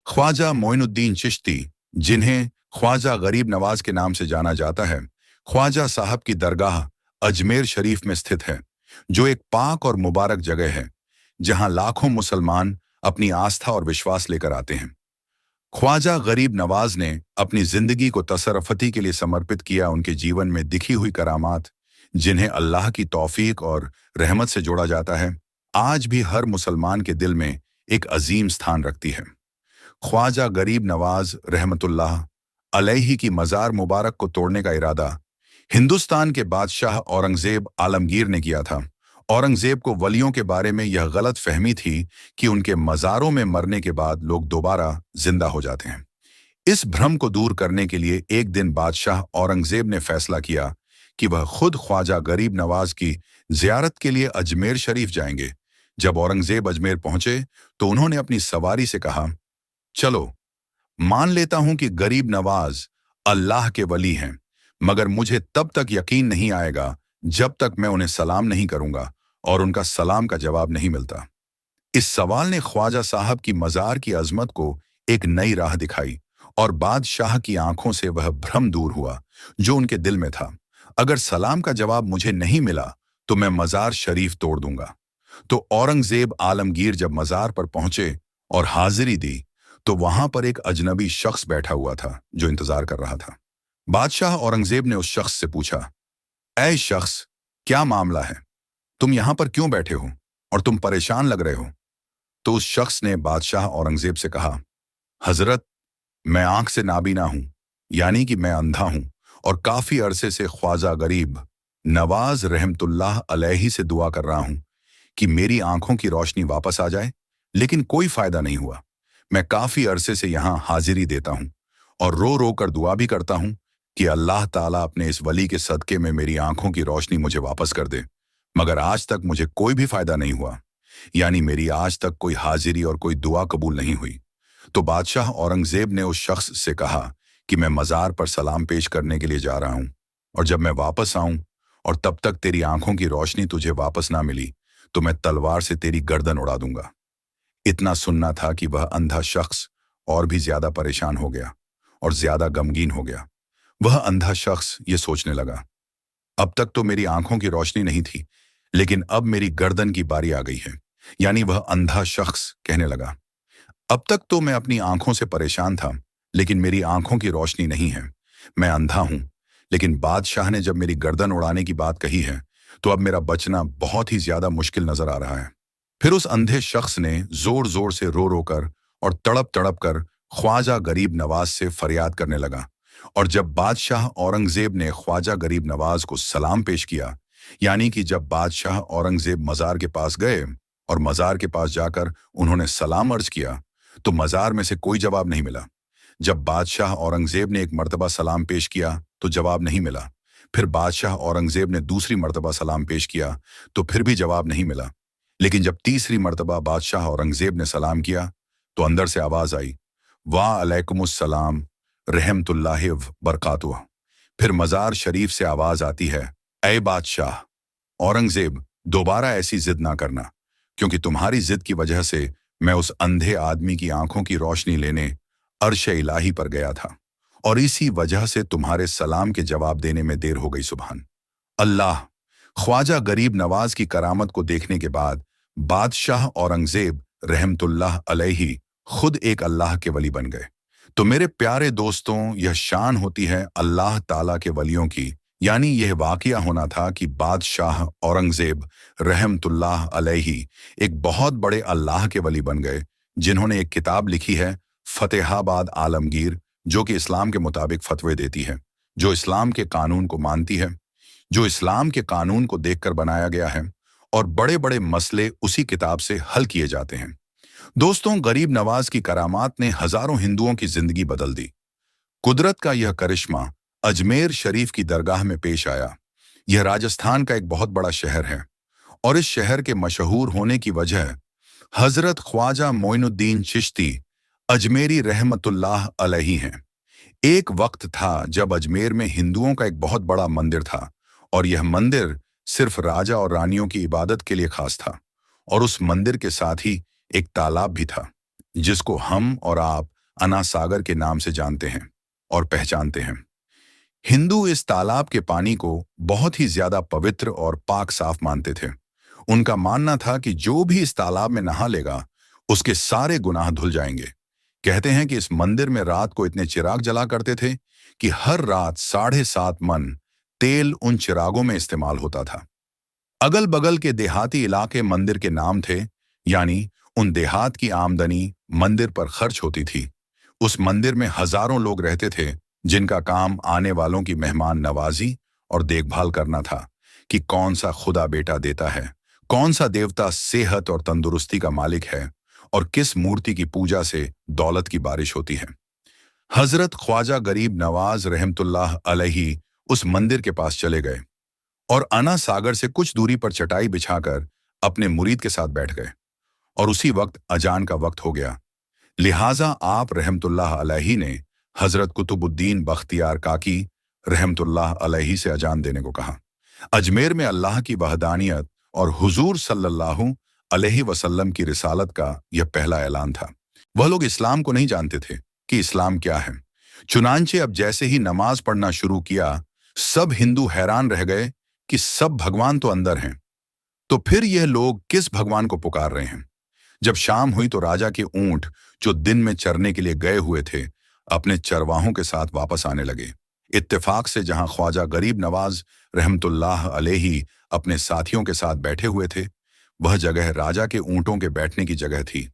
ख्वाजा मोइनुद्दीन चिश्ती, जिन्हें ख्वाजा गरीब नवाज के नाम से जाना जाता है, ख्वाजा साहब की दरगाह अजमेर शरीफ में स्थित है, जो एक पाक और मुबारक जगह है जहां लाखों मुसलमान अपनी आस्था और विश्वास लेकर आते हैं। ख्वाजा गरीब नवाज ने अपनी जिंदगी को तसरफती के लिए समर्पित किया। उनके जीवन में दिखी हुई करामात, जिन्हें अल्लाह की तौफीक और रहमत से जोड़ा जाता है, आज भी हर मुसलमान के दिल में एक अजीम स्थान रखती है। ख्वाजा गरीब नवाज रहमतुल्लाह अलैहि की मज़ार मुबारक को तोड़ने का इरादा हिंदुस्तान के बादशाह औरंगजेब आलमगीर ने किया था। औरंगजेब को वलियों के बारे में यह गलत फहमी थी कि उनके मज़ारों में मरने के बाद लोग दोबारा जिंदा हो जाते हैं। इस भ्रम को दूर करने के लिए एक दिन बादशाह औरंगजेब ने फैसला किया कि वह खुद ख्वाजा गरीब नवाज की जियारत के लिए अजमेर शरीफ जाएंगे। जब औरंगजेब अजमेर पहुंचे तो उन्होंने अपनी सवारी से कहा, चलो, मान लेता हूं कि गरीब नवाज अल्लाह के वली हैं, मगर मुझे तब तक यकीन नहीं आएगा जब तक मैं उन्हें सलाम नहीं करूंगा और उनका सलाम का जवाब नहीं मिलता। इस सवाल ने ख्वाजा साहब की मज़ार की अजमत को एक नई राह दिखाई और बादशाह की आंखों से वह भ्रम दूर हुआ जो उनके दिल में था। अगर सलाम का जवाब मुझे नहीं मिला तो मैं मज़ार शरीफ तोड़ दूंगा। तो औरंगजेब आलमगीर जब मज़ार पर पहुंचे और हाजिरी दी तो वहां पर एक अजनबी शख्स बैठा हुआ था जो इंतजार कर रहा था। बादशाह औरंगजेब ने उस शख्स से पूछा, ऐ शख्स, क्या मामला है? तुम यहां पर क्यों बैठे हो और तुम परेशान लग रहे हो? तो उस शख्स ने बादशाह औरंगजेब से कहा, हजरत, मैं आंख से नाबीना हूं, यानी कि मैं अंधा हूं, और काफी अरसे से ख्वाजा गरीब नवाज रहमतुल्लाह अलैहि से दुआ कर रहा हूं कि मेरी आंखों की रोशनी वापस आ जाए, लेकिन कोई फायदा नहीं हुआ। मैं काफी अरसे से यहां हाजिरी देता हूं और रो रो कर दुआ भी करता हूं कि अल्लाह ताला अपने इस वली के सदके में मेरी आंखों की रोशनी मुझे वापस कर दे, मगर आज तक मुझे कोई भी फायदा नहीं हुआ, यानी मेरी आज तक कोई हाजिरी और कोई दुआ कबूल नहीं हुई। तो बादशाह औरंगजेब ने उस शख्स से कहा कि मैं मज़ार पर सलाम पेश करने के लिए जा रहा हूं, और जब मैं वापस आऊं और तब तक तेरी आंखों की रोशनी तुझे वापस ना मिली तो मैं तलवार से तेरी गर्दन उड़ा दूंगा। इतना सुनना था कि वह अंधा शख्स और भी ज्यादा परेशान हो गया और ज्यादा गमगीन हो गया। वह अंधा शख्स ये सोचने लगा, अब तक तो मेरी आंखों की रोशनी नहीं थी, लेकिन अब मेरी गर्दन की बारी आ गई है। यानी वह अंधा शख्स कहने लगा, अब तक तो मैं अपनी आंखों से परेशान था, लेकिन मेरी आंखों की रोशनी नहीं है। मैं अंधा हूं, लेकिन बादशाह ने जब मेरी गर्दन उड़ाने की बात कही है तो अब मेरा बचना बहुत ही ज्यादा मुश्किल नजर आ रहा है। फिर उस अंधे शख्स ने जोर जोर से रो रो कर और तड़प तड़प कर ख्वाजा गरीब नवाज से फरियाद करने लगा। और जब बादशाह औरंगजेब ने ख्वाजा गरीब नवाज को सलाम पेश किया, यानी कि जब बादशाह औरंगजेब मज़ार के पास गए और मज़ार के पास जाकर उन्होंने सलाम अर्ज किया, तो मज़ार में से कोई जवाब नहीं मिला। जब बादशाह औरंगजेब ने एक मर्तबा सलाम पेश किया तो जवाब नहीं मिला। फिर बादशाह औरंगजेब ने दूसरी मर्तबा सलाम पेश किया तो फिर भी जवाब नहीं मिला। लेकिन जब तीसरी मर्तबा बादशाह औरंगजेब ने सलाम किया तो अंदर से आवाज आई, वाह अलैकुमुस्सलाम रहमतुल्लाहि व बरकातुहू। फिर मज़ार शरीफ से आवाज आती है, ऐ बादशाह औरंगजेब, दोबारा ऐसी जिद ना करना, क्योंकि तुम्हारी जिद की वजह से मैं उस अंधे आदमी की आंखों की रोशनी लेने अर्श इलाही पर गया था, और इसी वजह से तुम्हारे सलाम के जवाब देने में देर हो गई। सुभान अल्लाह। ख्वाजा गरीब नवाज की करामत को देखने के बाद बादशाह औरंगजेब रहमतुल्लाह अलैहि खुद एक अल्लाह के वली बन गए। तो मेरे प्यारे दोस्तों, यह शान होती है अल्लाह ताला के वलियों की, यानी यह वाकया होना था कि बादशाह औरंगजेब रहमतुल्लाह अलैहि एक बहुत बड़े अल्लाह के वली बन गए, जिन्होंने एक किताब लिखी है फतेहाबाद आलमगीर, जो कि इस्लाम के मुताबिक फतवे देती है, जो इस्लाम के कानून को मानती है, जो इस्लाम के कानून को देखकर बनाया गया है, और बड़े बड़े मसले उसी किताब से हल किए जाते हैं। दोस्तों, गरीब नवाज की करामात ने हजारों हिंदुओं की जिंदगी बदल दी। कुदरत का यह करिश्मा अजमेर शरीफ की दरगाह में पेश आया। यह राजस्थान का एक बहुत बड़ा शहर है, और इस शहर के मशहूर होने की वजह हजरत ख्वाजा मोइनुद्दीन चिश्ती अजमेरी रहमतुल्लाह अलैहि हैं। एक वक्त था जब अजमेर में हिंदुओं का एक बहुत बड़ा मंदिर था, और यह मंदिर सिर्फ राजा और रानियों की इबादत के लिए खास था। और उस मंदिर के साथ ही एक तालाब भी था, जिसको हम और आप अना सागर के नाम से जानते हैं और पहचानते हैं। हिंदू इस तालाब के पानी को बहुत ही ज्यादा पवित्र और पाक साफ मानते थे। उनका मानना था कि जो भी इस तालाब में नहा लेगा उसके सारे गुनाह धुल जाएंगे। कहते हैं कि इस मंदिर में रात को इतने चिराग जला करते थे कि हर रात 7.5 मन तेल उन चिरागों में इस्तेमाल होता था। अगल बगल के देहाती इलाके मंदिर के नाम थे, यानी उन देहात की आमदनी मंदिर पर खर्च होती थी। उस मंदिर में हजारों लोग रहते थे जिनका काम आने वालों की मेहमान नवाजी और देखभाल करना था कि कौन सा खुदा बेटा देता है, कौन सा देवता सेहत और तंदुरुस्ती का मालिक है और किस मूर्ति की पूजा से दौलत की बारिश होती है। हजरत ख्वाजा गरीब नवाज रहमतुल्लाह अलैही उस मंदिर के पास चले गए और अना सागर से कुछ दूरी पर चटाई बिछाकर अपने मुरीद के साथ बैठ गए। और उसी वक्त अजान का वक्त हो गया, लिहाजा आप रहमतुल्लाह अलैही ने हजरत कुतुबुद्दीन बख्तियार काकी रहमतुल्लाह अलैही से अजान देने को कहा। अजमेर में अल्लाह की वहदानियत और हुजूर सल्लल्लाहु अलैहि वसल्लम की रिसालत का यह पहला ऐलान था। वह लोग इस्लाम को नहीं जानते थे कि इस्लाम क्या है। चुनांचे अब जैसे ही नमाज पढ़ना शुरू किया, सब हिंदू हैरान रह गए कि सब भगवान तो अंदर हैं, तो फिर यह लोग किस भगवान को पुकार रहे हैं। जब शाम हुई तो राजा के ऊंट जो दिन में चरने के लिए गए हुए थे अपने चरवाहों के साथ वापस आने लगे। इत्तेफाक से जहां ख्वाजा गरीब नवाज रहमतुल्लाह अलैही अपने साथियों के साथ बैठे हुए थे, वह जगह राजा के ऊंटों के बैठने की जगह थी।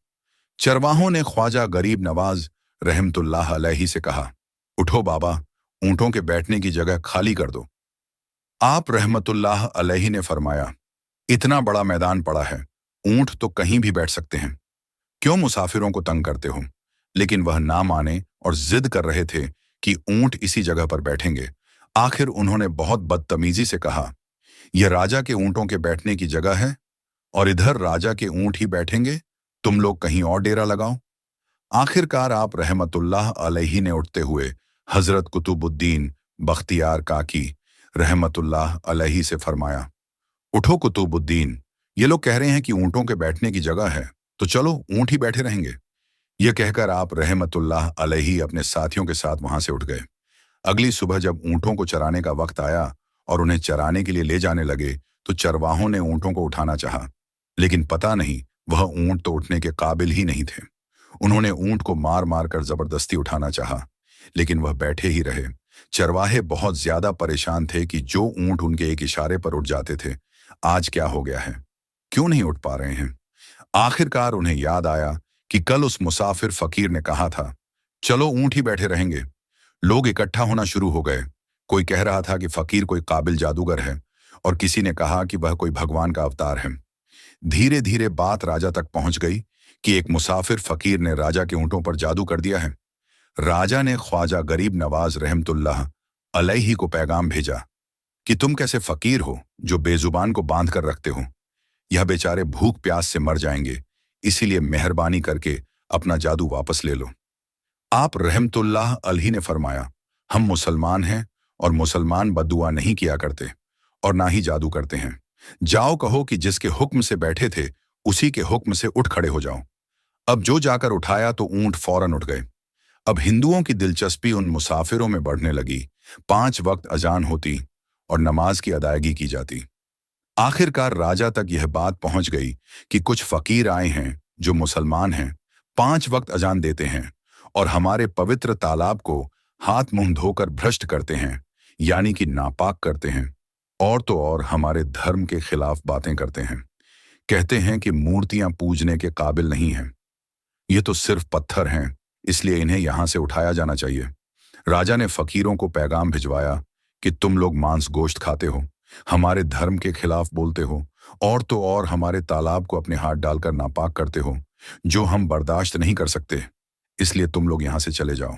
चरवाहों ने ख्वाजा गरीब नवाज रहमतुल्लाह अलैही से कहा, उठो बाबा, ऊंटों के बैठने की जगह खाली कर दो। आप रहमतुल्लाह अलैही ने फरमाया, इतना बड़ा मैदान पड़ा है, ऊंट तो कहीं भी बैठ सकते हैं, क्यों मुसाफिरों को तंग करते हो। लेकिन वह ना माने और जिद कर रहे थे कि ऊंट इसी जगह पर बैठेंगे। आखिर उन्होंने बहुत बदतमीजी से कहा, यह राजा के ऊंटों के बैठने की जगह है और इधर राजा के ऊंट ही बैठेंगे, तुम लोग कहीं और डेरा लगाओ। आखिरकार आप रहमतुल्लाह अलैही ने उठते हुए हजरत कुतुबुद्दीन बख्तियार काकी रहमतुल्लाह अलैही से फरमाया, उठो कुतुबुद्दीन, ये लोग कह रहे हैं कि ऊंटों के बैठने की जगह है, तो चलो ऊंट ही बैठे रहेंगे। यह कहकर आप रहमतुल्लाह अलैही अपने साथियों के साथ वहां से उठ गए। अगली सुबह जब ऊंटों को चराने का वक्त आया और उन्हें चराने के लिए ले जाने लगे, तो चरवाहों ने ऊंटों को उठाना चाहा, लेकिन पता नहीं वह ऊंट तो उठने के काबिल ही नहीं थे। उन्होंने ऊंट को मार मार कर जबरदस्ती उठाना चाहा, लेकिन वह बैठे ही रहे। चरवाहे बहुत ज्यादा परेशान थे कि जो ऊंट उनके एक इशारे पर उठ जाते थे, आज क्या हो गया है, क्यों नहीं उठ पा रहे हैं। आखिरकार उन्हें याद आया कि कल उस मुसाफिर फकीर ने कहा था, चलो ऊंट ही बैठे रहेंगे। लोग इकट्ठा होना शुरू हो गए। कोई कह रहा था कि फकीर कोई काबिल जादूगर है और किसी ने कहा कि वह कोई भगवान का अवतार है। धीरे धीरे बात राजा तक पहुंच गई कि एक मुसाफिर फकीर ने राजा के ऊंटों पर जादू कर दिया है। राजा ने ख्वाजा गरीब नवाज रहमतुल्लाह अलैही को पैगाम भेजा कि तुम कैसे फकीर हो जो बेजुबान को बांध कर रखते हो। यह बेचारे भूख प्यास से मर जाएंगे, इसीलिए मेहरबानी करके अपना जादू वापस ले लो। आप रहमतुल्लाह अलैही ने फरमाया, हम मुसलमान हैं और मुसलमान बद्दुआ नहीं किया करते और ना ही जादू करते हैं। जाओ कहो कि जिसके हुक्म से बैठे थे उसी के हुक्म से उठ खड़े हो जाओ। अब जो जाकर उठाया तो ऊंट फौरन उठ गए। अब हिंदुओं की दिलचस्पी उन मुसाफिरों में बढ़ने लगी। 5 वक्त अजान होती और नमाज की अदायगी की जाती। आखिरकार राजा तक यह बात पहुंच गई कि कुछ फकीर आए हैं जो मुसलमान हैं, 5 वक्त अजान देते हैं और हमारे पवित्र तालाब को हाथ मुंह धोकर भ्रष्ट करते हैं, यानी कि नापाक करते हैं, और तो और हमारे धर्म के खिलाफ बातें करते हैं। कहते हैं कि मूर्तियां पूजने के काबिल नहीं हैं, ये तो सिर्फ पत्थर हैं, इसलिए इन्हें यहां से उठाया जाना चाहिए। राजा ने फकीरों को पैगाम भिजवाया कि तुम लोग मांस गोश्त खाते हो, हमारे धर्म के खिलाफ बोलते हो, और तो और हमारे तालाब को अपने हाथ डालकर नापाक करते हो, जो हम बर्दाश्त नहीं कर सकते, इसलिए तुम लोग यहां से चले जाओ।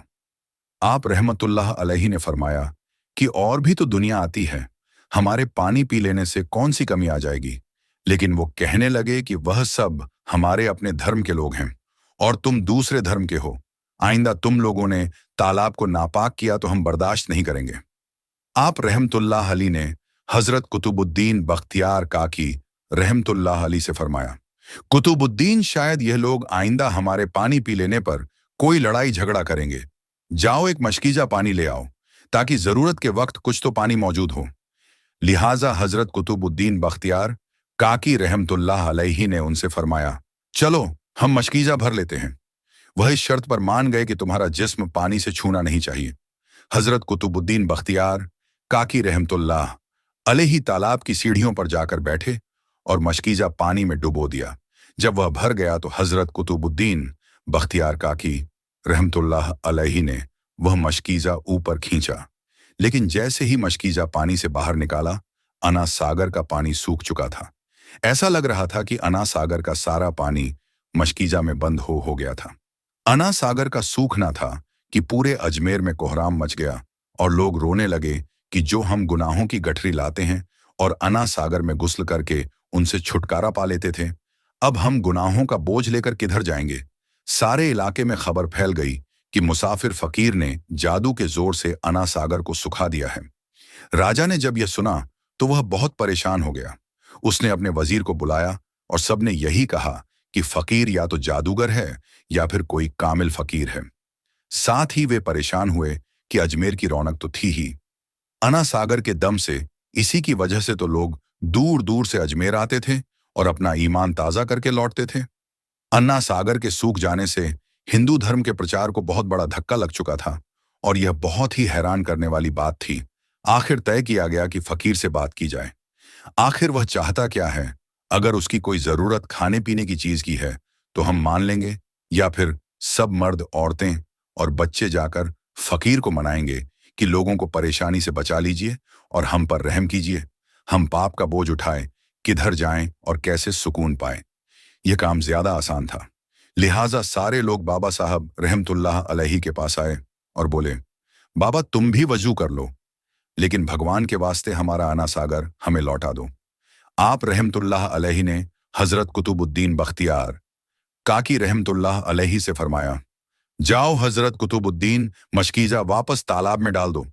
आप रहमतुल्लाह अलैही ने फरमाया कि और भी तो दुनिया आती है, हमारे पानी पी लेने से कौन सी कमी आ जाएगी। लेकिन वो कहने लगे कि वह सब हमारे अपने धर्म के लोग हैं और तुम दूसरे धर्म के हो। आइंदा तुम लोगों ने तालाब को नापाक किया तो हम बर्दाश्त नहीं करेंगे। आप रहमतुल्लाह अलैही ने हजरत कुतुबुद्दीन बख्तियार काकी रहमतुल्लाह अलैही से फरमाया, कुतुबुद्दीन, शायद यह लोग आइंदा हमारे पानी पी लेने पर कोई लड़ाई झगड़ा करेंगे। जाओ एक मशकीजा पानी ले आओ, ताकि जरूरत के वक्त कुछ तो पानी मौजूद हो। लिहाजा हजरत कुतुबुद्दीन बख्तियार काकी रहमतुल्लाह अलैहि ने उनसे फरमाया, चलो हम मशकीजा भर लेते हैं। वह इस शर्त पर मान गए कि तुम्हारा जिस्म पानी से छूना नहीं चाहिए। हजरत कुतुबुद्दीन बख्तियार काकी रहमतुल्लाह अलैहि तालाब की सीढ़ियों पर जाकर बैठे और मशकीजा पानी में डुबो दिया। जब वह भर गया तो हजरत कुतुबुद्दीन बख्तियार काकी रहमतुल्लाह अलैहि ने वह मशकीजा ऊपर खींचा, लेकिन जैसे ही मशकीजा पानी से बाहर निकाला, अना सागर का पानी सूख चुका था। ऐसा लग रहा था कि अना सागर का सारा पानी मशकीजा में बंद हो गया था। अना सागर का सूखना था कि पूरे अजमेर में कोहराम मच गया और लोग रोने लगे कि जो हम गुनाहों की गठरी लाते हैं और अना सागर में गुस्ल करके उनसे छुटकारा पा लेते थे, अब हम गुनाहों का बोझ लेकर किधर जाएंगे। सारे इलाके में खबर फैल गई कि मुसाफिर फकीर ने जादू के जोर से अना सागर को सुखा दिया है। राजा ने जब यह सुना तो वह बहुत परेशान हो गया। उसने अपने वजीर को बुलाया और सबने यही कहा कि फकीर या तो जादूगर है या फिर कोई कामिल फकीर है। साथ ही वे परेशान हुए कि अजमेर की रौनक तो थी ही, अना सागर के दम से, इसी की वजह से तो लोग दूर दूर से अजमेर आते थे और अपना ईमान ताजा करके लौटते थे। अन्ना सागर के सूख जाने से हिंदू धर्म के प्रचार को बहुत बड़ा धक्का लग चुका था और यह बहुत ही हैरान करने वाली बात थी। आखिर तय किया गया कि फकीर से बात की जाए। आखिर वह चाहता क्या है? अगर उसकी कोई जरूरत खाने पीने की चीज की है तो हम मान लेंगे, या फिर सब मर्द औरतें और बच्चे जाकर फकीर को मनाएंगे कि लोगों को परेशानी से बचा लीजिए और हम पर रहम कीजिए। हम पाप का बोझ उठाए किधर जाएं और कैसे सुकून पाएं। यह काम ज्यादा आसान था। लिहाजा सारे लोग बाबा साहब रहमतुल्लाह अलैहि के पास आए और बोले, बाबा तुम भी वजू कर लो, लेकिन भगवान के वास्ते हमारा अना सागर हमें लौटा दो। आप रहमतुल्लाह अलैहि ने हजरत कुतुबुद्दीन बख्तियार काकी रहमतुल्लाह अलैहि से फरमाया, जाओ हजरत कुतुबुद्दीन मशकीजा वापस तालाब में डाल दो।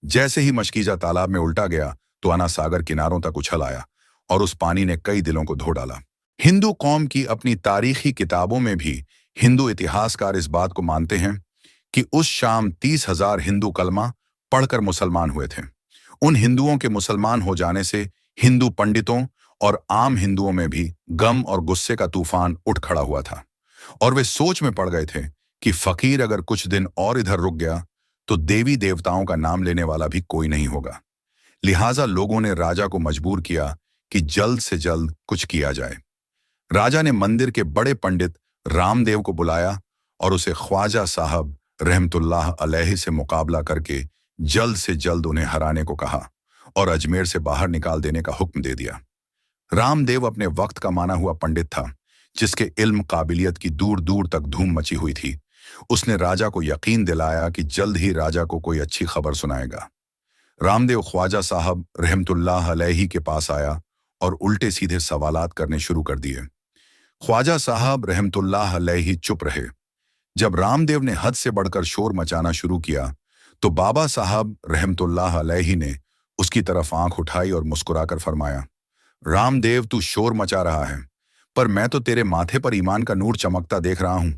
जैसे ही मशकीजा तालाब में उल्टा गया तो अना सागर किनारों तक उछल आया और उस पानी ने कई दिलों को धो डाला। हिंदू कौम की अपनी तारीखी किताबों में भी हिंदू इतिहासकार इस बात को मानते हैं कि उस शाम 30,000 हिंदू कलमा पढ़कर मुसलमान हुए थे। उन हिंदुओं के मुसलमान हो जाने से हिंदू पंडितों और आम हिंदुओं में भी गम और गुस्से का तूफान उठ खड़ा हुआ था और वे सोच में पड़ गए थे कि फकीर अगर कुछ दिन और इधर रुक गया तो देवी देवताओं का नाम लेने वाला भी कोई नहीं होगा। लिहाजा लोगों ने राजा को मजबूर किया कि जल्द से जल्द कुछ किया जाए। राजा ने मंदिर के बड़े पंडित रामदेव को बुलाया और उसे ख्वाजा साहब रहमतुल्लाह अलैहि से मुकाबला करके जल्द से जल्द उन्हें हराने को कहा और अजमेर से बाहर निकाल देने का हुक्म दे दिया। रामदेव अपने वक्त का माना हुआ पंडित था, जिसके इल्म काबिलियत की दूर दूर तक धूम मची हुई थी। उसने राजा को यकीन दिलाया कि जल्द ही राजा को कोई अच्छी खबर सुनाएगा। रामदेव ख्वाजा साहब रहमतुल्लाह अलैहि के पास आया और उल्टे सीधे सवालात करने शुरू कर दिए। ख्वाजा साहब रहमतुल्लाह अलैहि चुप रहे। जब रामदेव ने हद से बढ़कर शोर मचाना शुरू किया तो बाबा साहब रहमतुल्लाह अलैहि ने उसकी तरफ आंख उठाई और मुस्कुराकर फरमाया, रामदेव तू शोर मचा रहा है, पर मैं तो तेरे माथे पर ईमान का नूर चमकता देख रहा हूं।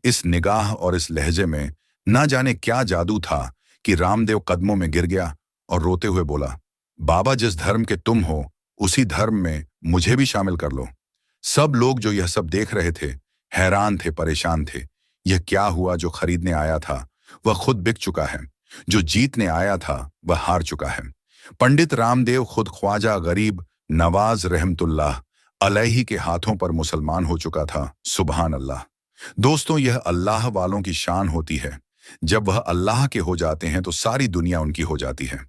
इस निगाह और इस लहजे में ना जाने क्या जादू था कि रामदेव कदमों में गिर गया और रोते हुए बोला, बाबा जिस धर्म के तुम हो उसी धर्म में मुझे भी शामिल कर लो। सब लोग जो यह सब देख रहे थे हैरान थे, परेशान थे। यह क्या हुआ? जो खरीदने आया था वह खुद बिक चुका है, जो जीतने आया था वह हार चुका है। पंडित रामदेव खुद ख्वाजा गरीब नवाज रहमतुल्लाह अलैहि के हाथों पर मुसलमान हो चुका था। सुभान अल्लाह। दोस्तों, यह अल्लाह वालों की शान होती है। जब वह अल्लाह के हो जाते हैं तो सारी दुनिया उनकी हो जाती है।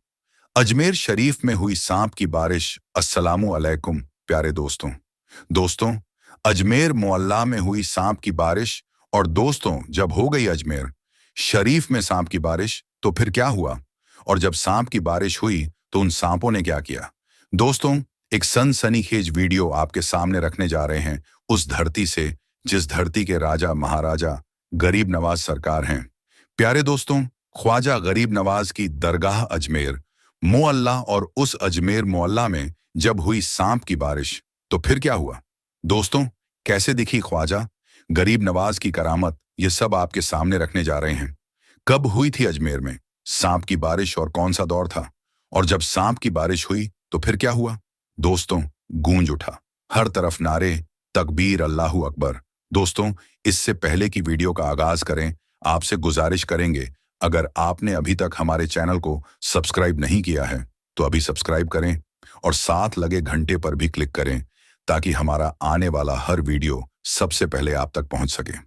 अजमेर शरीफ में हुई सांप की बारिश। अस्सलामु अलैकुम प्यारे दोस्तों, अजमेर मोहल्ला में हुई सांप की बारिश। और दोस्तों, जब हो गई अजमेर शरीफ में सांप की बारिश तो फिर क्या हुआ? और जब सांप की बारिश हुई तो उन सांपों ने क्या किया? दोस्तों, एक सनसनीखेज वीडियो आपके सामने रखने जा रहे हैं, उस धरती से जिस धरती के राजा महाराजा गरीब नवाज सरकार हैं। प्यारे दोस्तों, ख्वाजा गरीब नवाज की दरगाह अजमेर मोहल्ला और उस अजमेर मोहल्ला में जब हुई सांप की बारिश तो फिर क्या हुआ? दोस्तों, कैसे दिखी ख्वाजा गरीब नवाज की करामत ये सब आपके सामने रखने जा रहे हैं। कब हुई थी अजमेर में सांप की बारिश और कौन सा दौर था? और जब सांप की बारिश हुई तो फिर क्या हुआ? दोस्तों, गूंज उठा, हर तरफ नारे, तकबीर, अल्लाहू अकबर। दोस्तों, इससे पहले कि वीडियो का आगाज करें, आपसे गुजारिश करेंगे, अगर आपने अभी तक हमारे चैनल को सब्सक्राइब नहीं किया है तो अभी सब्सक्राइब करें और साथ लगे घंटे पर भी क्लिक करें ताकि हमारा आने वाला हर वीडियो सबसे पहले आप तक पहुंच सके।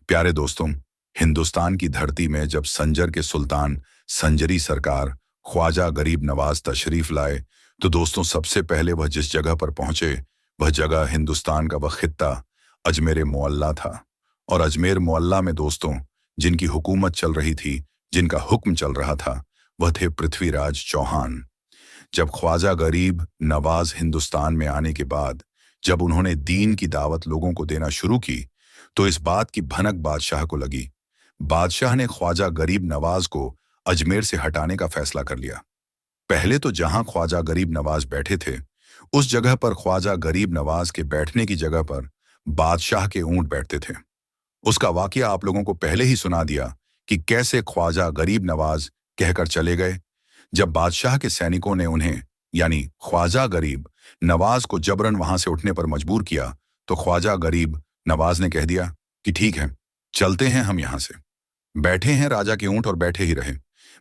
प्यारे दोस्तों, हिंदुस्तान की धरती में जब संजर के सुल्तान संजरी सरकार ख्वाजा गरीब नवाज तशरीफ लाए तो दोस्तों सबसे पहले वह जिस जगह पर पहुंचे वह जगह हिंदुस्तान का वह खित्ता अजमेर मोअल्ला था। और अजमेर मोअल्ला में दोस्तों जिनकी हुकूमत चल रही थी, जिनका हुक्म चल रहा था, वह थे पृथ्वीराज चौहान। जब ख्वाजा गरीब नवाज हिंदुस्तान में आने के बाद जब उन्होंने दीन की दावत लोगों को देना शुरू की तो इस बात की भनक बादशाह को लगी। बादशाह ने ख्वाजा गरीब नवाज को अजमेर से हटाने का फैसला कर लिया। पहले तो जहां ख्वाजा गरीब नवाज बैठे थे उस जगह पर ख्वाजा गरीब नवाज के बैठने की जगह पर बादशाह के ऊंट बैठते थे। उसका वाकया आप लोगों को पहले ही सुना दिया कि कैसे ख्वाजा गरीब नवाज कहकर चले गए। जब बादशाह के सैनिकों ने उन्हें यानी ख्वाजा गरीब नवाज को जबरन वहां से उठने पर मजबूर किया तो ख्वाजा गरीब नवाज ने कह दिया कि ठीक है, चलते हैं हम यहां से। बैठे हैं राजा के ऊंट और बैठे ही रहे।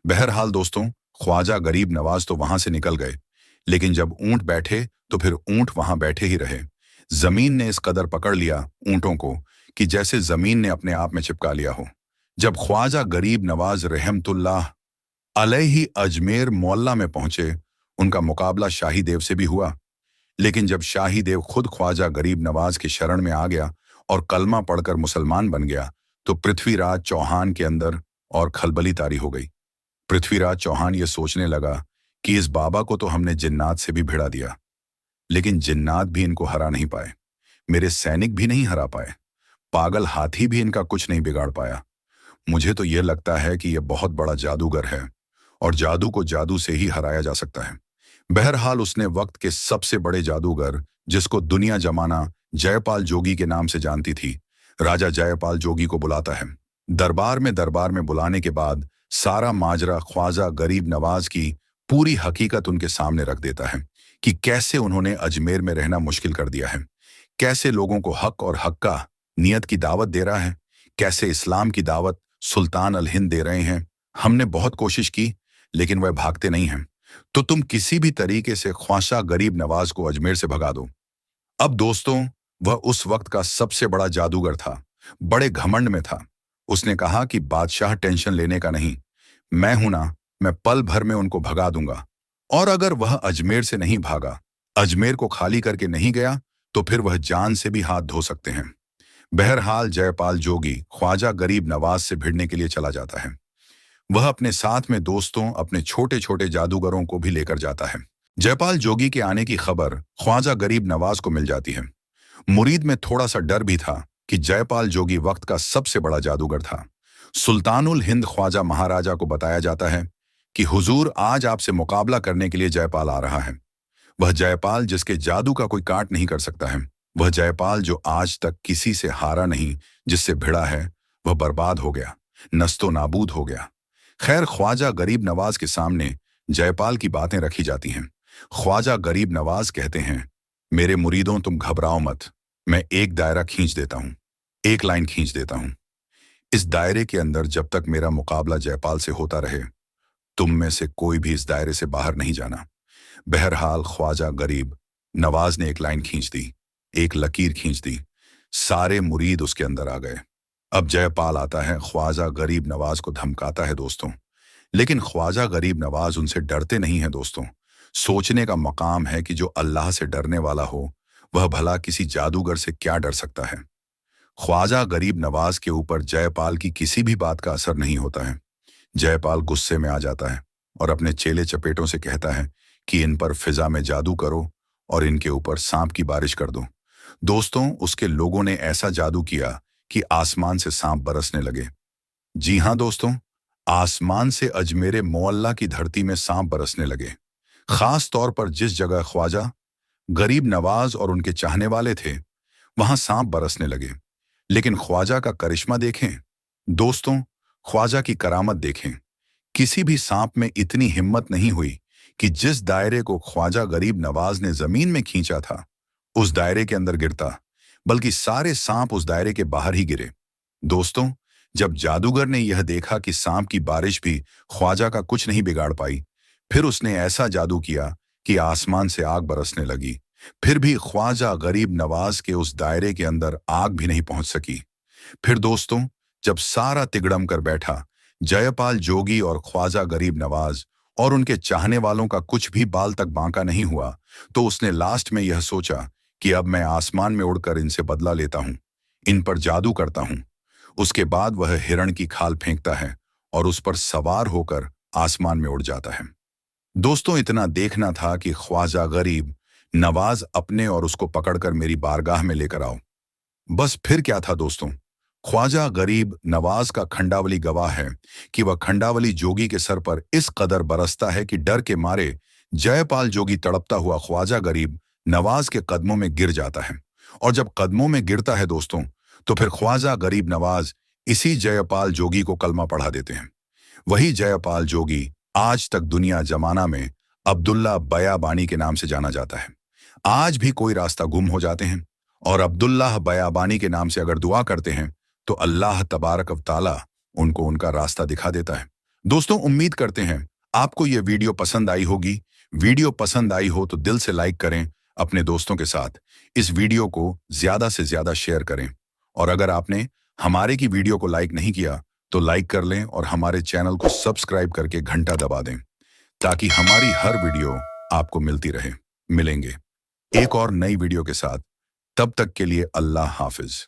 बहरहाल दोस्तों, ख्वाजा गरीब नवाज तो वहां से निकल गए, लेकिन जब ऊंट बैठे तो फिर ऊंट वहां बैठे ही रहे। जमीन ने इस कदर पकड़ लिया ऊंटों को कि जैसे जमीन ने अपने आप में चिपका लिया हो। जब ख्वाजा गरीब नवाज रहमतुल्लाह अलैहि अजमेर मोहल्ला में पहुंचे, उनका मुकाबला शाही देव से भी हुआ। लेकिन जब शाही देव खुद ख्वाजा गरीब नवाज की शरण में आ गया और कलमा पढ़कर मुसलमान बन गया तो पृथ्वीराज चौहान के अंदर और खलबली तारी हो गई। पृथ्वीराज चौहान ये सोचने लगा कि इस बाबा को तो हमने जिन्नात से भी भिड़ा दिया, लेकिन जिन्नात भी इनको हरा नहीं पाए, मेरे सैनिक भी नहीं हरा पाए, पागल हाथी भी इनका कुछ नहीं बिगाड़ पाया। मुझे तो यह लगता है कि यह बहुत बड़ा जादूगर है और जादू को जादू से ही हराया जा सकता है। बहरहाल उसने वक्त के सबसे बड़े जादूगर, जिसको दुनिया जमाना जयपाल जोगी के नाम से जानती थी, राजा जयपाल जोगी को बुलाता है। दरबार में बुलाने के बाद सारा माजरा ख्वाजा गरीब नवाज की पूरी हकीकत उनके सामने रख देता है कि कैसे उन्होंने अजमेर में रहना मुश्किल कर दिया है, कैसे लोगों को हक और हक्का नियत की दावत दे रहा है, कैसे इस्लाम की दावत सुल्तान अल हिंद दे रहे हैं। हमने बहुत कोशिश की लेकिन वह भागते नहीं हैं, तो तुम किसी भी तरीके से ख्वाजा गरीब नवाज को अजमेर से भगा दो। अब दोस्तों, वह उस वक्त का सबसे बड़ा जादूगर था, बड़े घमंड में था। उसने कहा कि बादशाह टेंशन लेने का नहीं, मैं हूं ना, मैं पल भर में उनको भगा दूंगा। और अगर वह अजमेर से नहीं भागा, अजमेर को खाली करके नहीं गया, तो फिर वह जान से भी हाथ धो सकते हैं। बहरहाल जयपाल जोगी ख्वाजा गरीब नवाज से भिड़ने के लिए चला जाता है। वह अपने साथ में दोस्तों, अपने छोटे छोटे जादूगरों को भी लेकर जाता है। जयपाल जोगी के आने की खबर ख्वाजा गरीब नवाज को मिल जाती है। मुरीद में थोड़ा सा डर भी था कि जयपाल जोगी वक्त का सबसे बड़ा जादूगर था। सुल्तानुल हिंद ख्वाजा महाराजा को बताया जाता है कि हुजूर, आज आपसे मुकाबला करने के लिए जयपाल आ रहा है। वह जयपाल जिसके जादू का कोई काट नहीं कर सकता है, वह जयपाल जो आज तक किसी से हारा नहीं, जिससे भिड़ा है, वह बर्बाद हो गया, नस्तो नाबूद हो गया। खैर, ख्वाजा गरीब नवाज के सामने जयपाल की बातें रखी जाती हैं। ख्वाजा गरीब नवाज कहते हैं, मेरे मुरीदों, तुम घबराओ मत, मैं एक दायरा खींच देता हूं, एक लाइन खींच देता हूं। इस दायरे के अंदर जब तक मेरा मुकाबला जयपाल से होता रहे, तुम में से कोई भी इस दायरे से बाहर नहीं जाना। बहरहाल ख्वाजा गरीब नवाज ने एक लाइन खींच दी, एक लकीर खींच दी, सारे मुरीद उसके अंदर आ गए। अब जयपाल आता है, ख्वाजा गरीब नवाज को धमकाता है दोस्तों, लेकिन ख्वाजा गरीब नवाज उनसे डरते नहीं हैं दोस्तों। सोचने का मकाम है कि जो अल्लाह से डरने वाला हो वह भला किसी जादूगर से क्या डर सकता है। ख्वाजा गरीब नवाज के ऊपर जयपाल की किसी भी बात का असर नहीं होता है। जयपाल गुस्से में आ जाता है और अपने चेले चपेटों से कहता है कि इन पर फिजा में जादू करो और इनके ऊपर सांप की बारिश कर दो। दोस्तों, उसके लोगों ने ऐसा जादू किया कि आसमान से सांप बरसने लगे। जी हां दोस्तों, आसमान से अजमेर मोअल्ला की धरती में सांप बरसने लगे। खास तौर पर जिस जगह ख्वाजा गरीब नवाज और उनके चाहने वाले थे, वहां सांप बरसने लगे। लेकिन ख्वाजा का करिश्मा देखें, दोस्तों, ख्वाजा की करामत देखें। किसी भी सांप में इतनी हिम्मत नहीं हुई कि जिस दायरे को ख्वाजा गरीब नवाज ने जमीन में खींचा था, उस दायरे के अंदर गिरता, बल्कि सारे सांप उस दायरे के बाहर ही गिरे। दोस्तों, जब जादूगर ने यह देखा कि सांप की बारिश भी ख्वाजा का कुछ नहीं बिगाड़ पाई, फिर उसने ऐसा जादू किया कि आसमान से आग बरसने लगी। फिर भी ख्वाजा गरीब नवाज के उस दायरे के अंदर आग भी नहीं पहुंच सकी। फिर दोस्तों, जब सारा तिगड़म कर बैठा, जयपाल जोगी और ख्वाजा गरीब नवाज और उनके चाहने वालों का कुछ भी बाल तक बांका नहीं हुआ, तो उसने लास्ट में यह सोचा कि अब मैं आसमान में उड़कर इनसे बदला लेता हूं, इन पर जादू करता हूं। उसके बाद वह हिरण की खाल फेंकता है और उस पर सवार होकर आसमान में उड़ जाता है। दोस्तों, इतना देखना था कि ख्वाजा गरीब नवाज अपने और उसको पकड़कर मेरी बारगाह में लेकर आओ। बस फिर क्या था दोस्तों, ख्वाजा गरीब नवाज का खंडावली गवाह है कि वह खंडावली जोगी के सर पर इस कदर बरसता है कि डर के मारे जयपाल जोगी तड़पता हुआ ख्वाजा गरीब नवाज के कदमों में गिर जाता है। और जब कदमों में गिरता है दोस्तों, तो फिर ख्वाजा गरीब नवाज इसी जयपाल जोगी को कलमा पढ़ा देते हैं। वही जयपाल जोगी आज तक दुनिया जमाना में अब्दुल्ला बयाबानी के नाम से जाना जाता है। आज भी कोई रास्ता गुम हो जाते हैं और अब्दुल्लाह बयाबानी के नाम से अगर दुआ करते हैं, तो अल्लाह तबारक व ताला उनको उनका रास्ता दिखा देता है। दोस्तों, उम्मीद करते हैं आपको यह वीडियो पसंद आई होगी। वीडियो पसंद आई हो तो दिल से लाइक करें, अपने दोस्तों के साथ इस वीडियो को ज्यादा से ज्यादा शेयर करें। और अगर आपने हमारे की वीडियो को लाइक नहीं किया, तो लाइक कर लें और हमारे चैनल को सब्सक्राइब करके घंटा दबा दें, ताकि हमारी हर वीडियो आपको मिलती रहे। मिलेंगे एक और नई वीडियो के साथ, तब तक के लिए अल्लाह हाफिज।